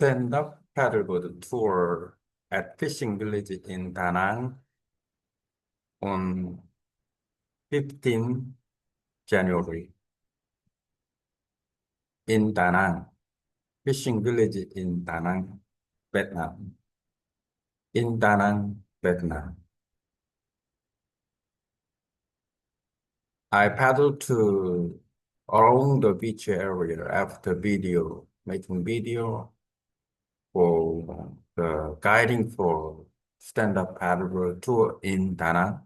stand-up paddleboard tour at fishing village in Da Nang on 15 January. In Da Nang, fishing village in Da Nang, Vietnam. In Da Nang, Vietnam. I paddled to along the beach area after making video for the guiding for stand-up paddleboard tour in Da Nang,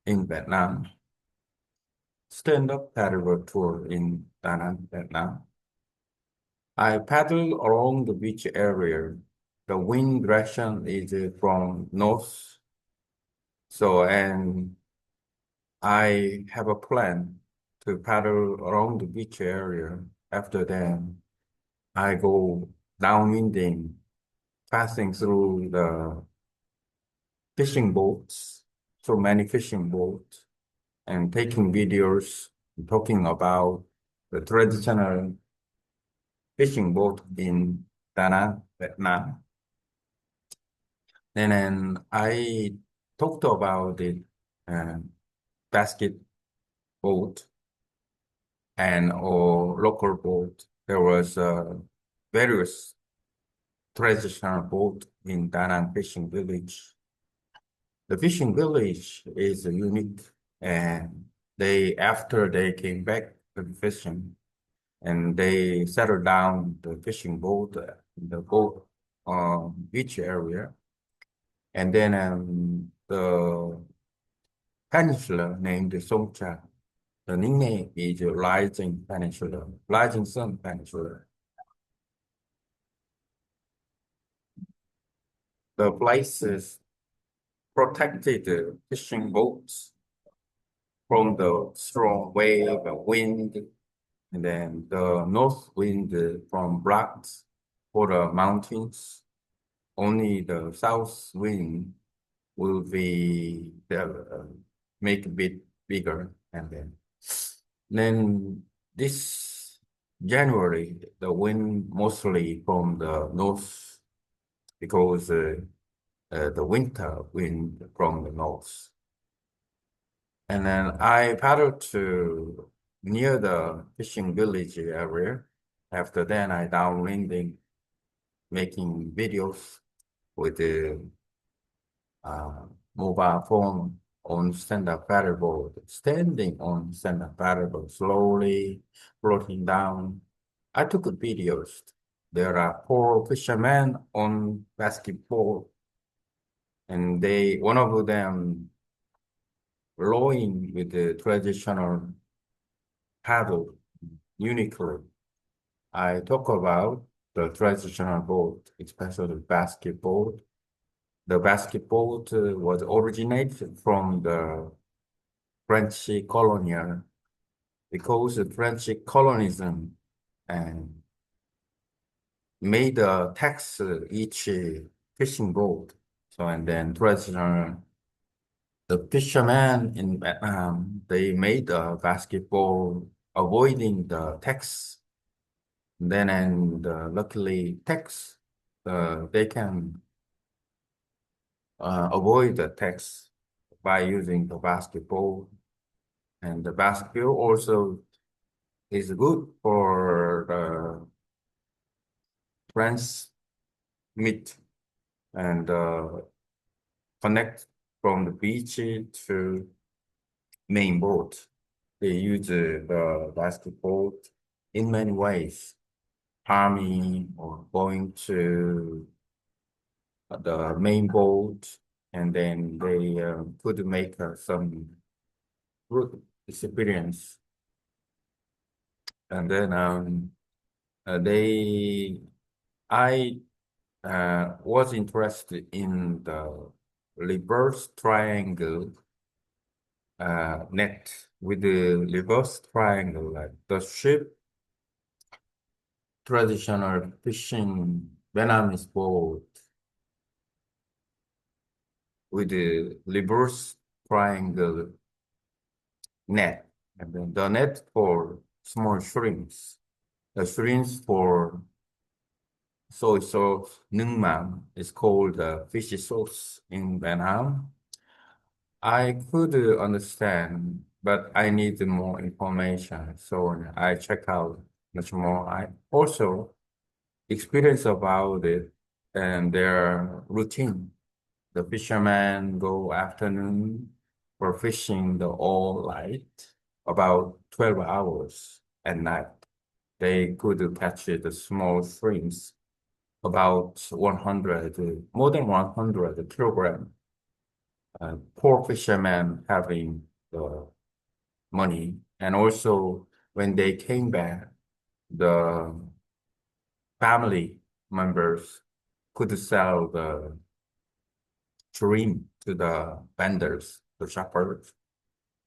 in Vietnam. Stand-up paddleboard tour in Da Nang, Vietnam. I paddled along the beach area. The wind direction is from north. And I have a plan to paddle along the beach area. After that, I go downwinding, passing through the fishing boats, so many fishing boats, and taking videos, talking about the traditional fishing boat in Da Nang, Vietnam. And then I talked about the uh, basket boat and or local boat. There was various traditional boat in Da Nang fishing village. The fishing village is unique, and after they came back to the fishing, and they settled down the fishing boat, the boat beach area. And then the peninsula named Songcha. The nickname is Rising Peninsula, Rising Sun Peninsula. The place is protected fishing boats from the strong wave and wind, and then the north wind from blocks for the mountains. Only the south wind will be make a bit bigger, and then this January the wind mostly from the north because the winter wind from the north. And then I paddled to near the fishing village area. After that, I downwinding, making videos with the mobile phone on stand-up paddleboard, standing on stand-up paddleboard, slowly floating down. I took videos. There are four fishermen on basketball, and one of them rowing with the traditional paddle uniquely. I talk about the traditional boat, especially basketball. The basketball was originated from the French colonial because the French colonialism and made a tax each fishing boat. So and then traditional the fishermen in Vietnam they made a basketball avoiding the tax. Then and luckily tax they can avoid the tax by using the basketball. And the basketball also is good for the transmit and connect from the beach to main boat. They use the basketball in many ways, farming or going to the main boat, and then they could make some good experience. And then I was interested in the reverse triangle net with the reverse triangle, like the ship, traditional fishing Vietnamese boat with the reverse triangle net, and then the net for small shrimps, the shrimps for soy sauce nướng mắm is called fish sauce in Vietnam. I could understand, but I need more information. So I check out much more. I also experience about it and their routine. The fishermen go afternoon for fishing the all night, about 12 hours at night. They could catch the small shrimps, about 100, more than 100 kilogram. Poor fishermen having the money. And also when they came back, the family members could sell the shrimp to the vendors, the shoppers,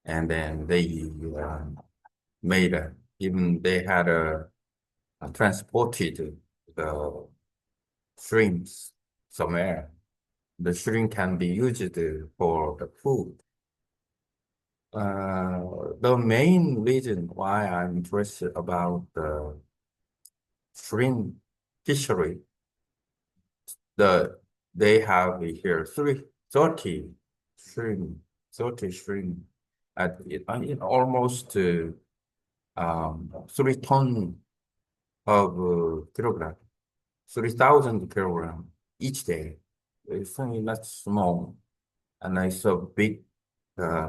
and then they made a, even they had transported the shrimps somewhere. The shrimp can be used for the food. The main reason why I'm interested about the shrimp fishery, the they have here 30 shrimp, 30 shrimp at it, almost 3 tons of kilogram, 3,000 kilogram each day. It's only not small, and it's a big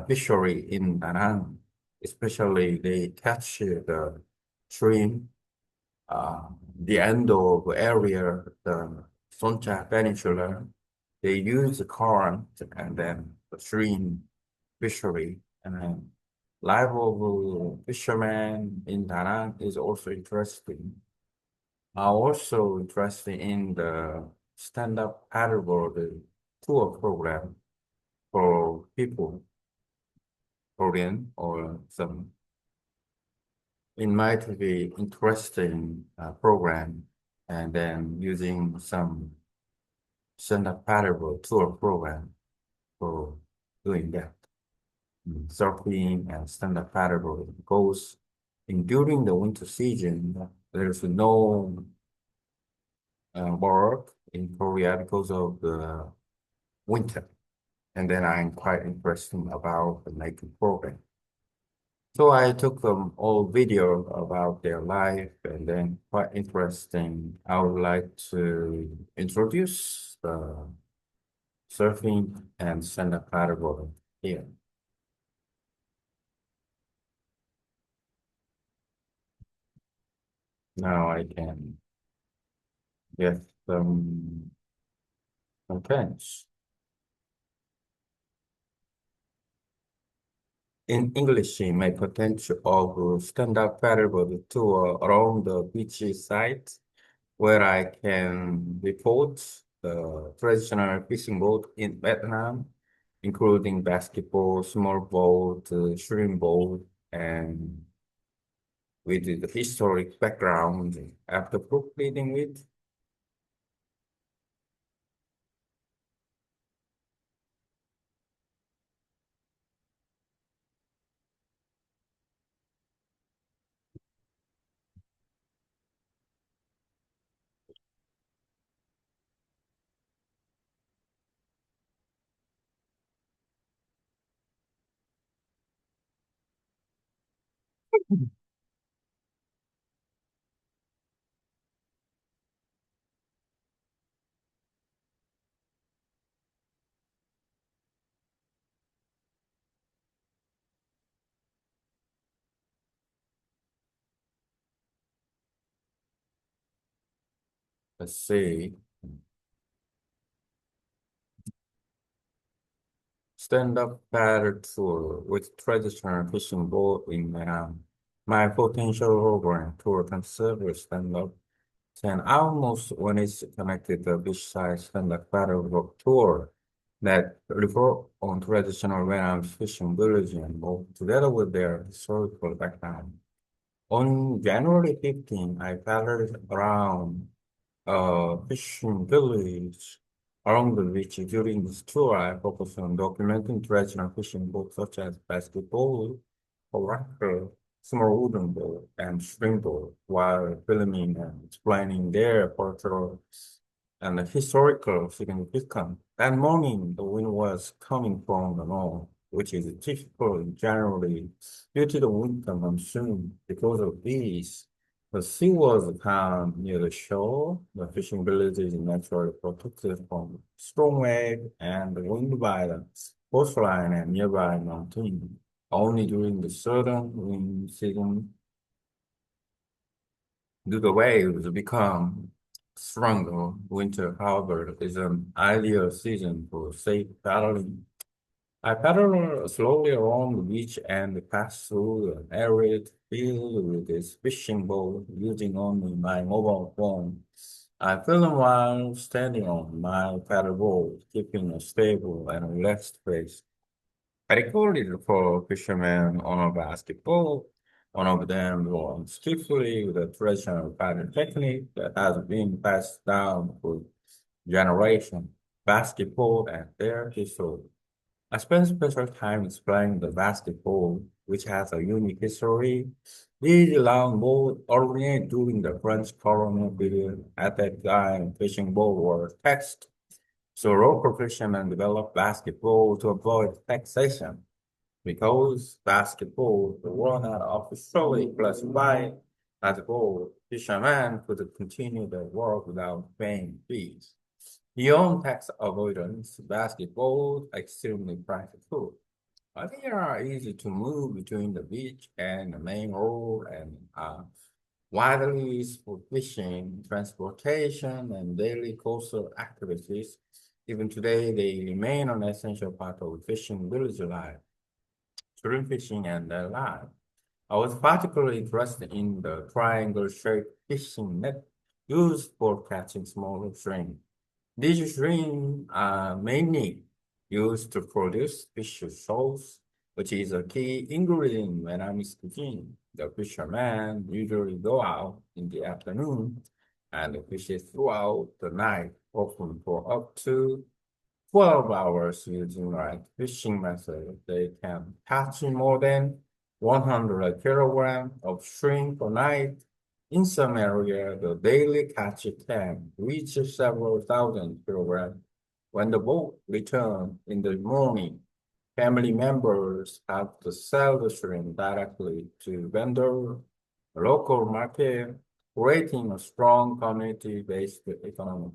fishery in Danang. Especially they catch the shrimp, uh, the end of area, the Soncha Peninsula. They use the current and then the shrimp fishery, and then life of fishermen in Danang is also interesting. I'm also interested in the stand-up paddleboard tour program for people, Korean or some. It might be interesting program, and then using some stand-up paddleboard tour program for doing that. Surfing and stand-up paddleboard goes in during the winter season. There's no work in Korea because of the winter. And then I'm quite interested about the Nike program. So I took them all video about their life and then quite interesting. I would like to introduce surfing and stand-up paddleboarding here. Now I can get some French. In English, my potential of stand-up paddleboard tour around the beachside where I can report the traditional fishing boat in Vietnam, including basketball, small boat, shrimp boat, and with the historic background after book reading with. Let's see. Stand-up paddle tour with traditional fishing boat in Vietnam. My potential program tour can serve as stand-up and almost when it's connected to beachside stand-up paddle tour that report on traditional Vietnamese fishing village and boat together with their historical background. On January 15, I paddled around fishing village along the beach. During this tour, I focused on documenting traditional fishing boats such as basketball, coracles, small wooden boat and string boat while filming and explaining their cultural and historical significance. That morning, the wind was coming from the north, which is typical generally due to the winter monsoon. Because of this, the sea was calm near the shore. The fishing village is naturally protected from strong wave and the wind by the coastline and nearby mountains. Only during the southern wind season do the waves become stronger. Winter, however, is an ideal season for safe paddling. I paddle slowly along the beach and pass through an arid field with this fishing boat using only my mobile phone. I film while standing on my paddleboard, keeping a stable and relaxed pace. I recorded for fishermen on a basketball. One of them was skillfully with a traditional pattern technique that has been passed down for generations. Basketball and their history. I spent special time exploring the basketball, which has a unique history. These long boats originated during the French colonial period. At that time, fishing boats were taxed, so local fishermen developed basketball to avoid taxation. Because basketball was not officially classified as a goal, fishermen could continue their work without paying fees. Beyond tax avoidance, basketball is extremely practical. They are easy to move between the beach and the main road and widely used for fishing, transportation, and daily coastal activities. Even today, they remain an essential part of fishing village life, shrimp fishing, and their life. I was particularly interested in the triangle-shaped fishing net used for catching smaller shrimp. These shrimp are mainly used to produce fish sauce, which is a key ingredient in Vietnamese cuisine. The fishermen usually go out in the afternoon and fish throughout the night, often for up to 12 hours using right fishing method. They can catch more than 100 kilograms of shrimp per night. In some areas, the daily catch can reach several thousand kilograms. When the boat returns in the morning, family members have to sell the shrimp directly to vendor, local market, creating a strong community-based economy.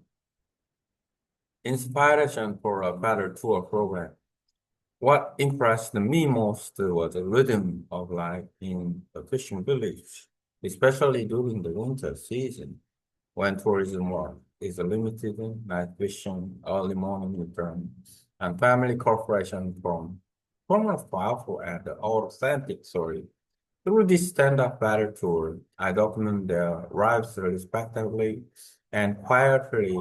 Inspiration for a better tour program. What impressed me most was the rhythm of life in the fishing village, especially during the winter season when tourism work is limited, night fishing, early morning return, and family cooperation from a powerful and authentic story. Through this stand-up battle tour, I document their lives respectively and quietly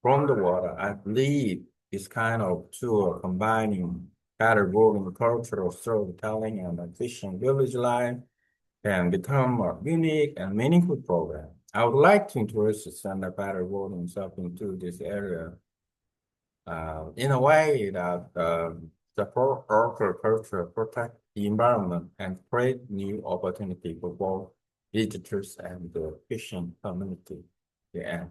from the water. I believe this kind of tour combining paddleboarding, cultural storytelling, and a fishing village life can become a unique and meaningful program. I would like to introduce the stand-up paddleboarding stuff into this area in a way that support local culture, protect the environment, and create new opportunity for both visitors and the fishing community. Yeah.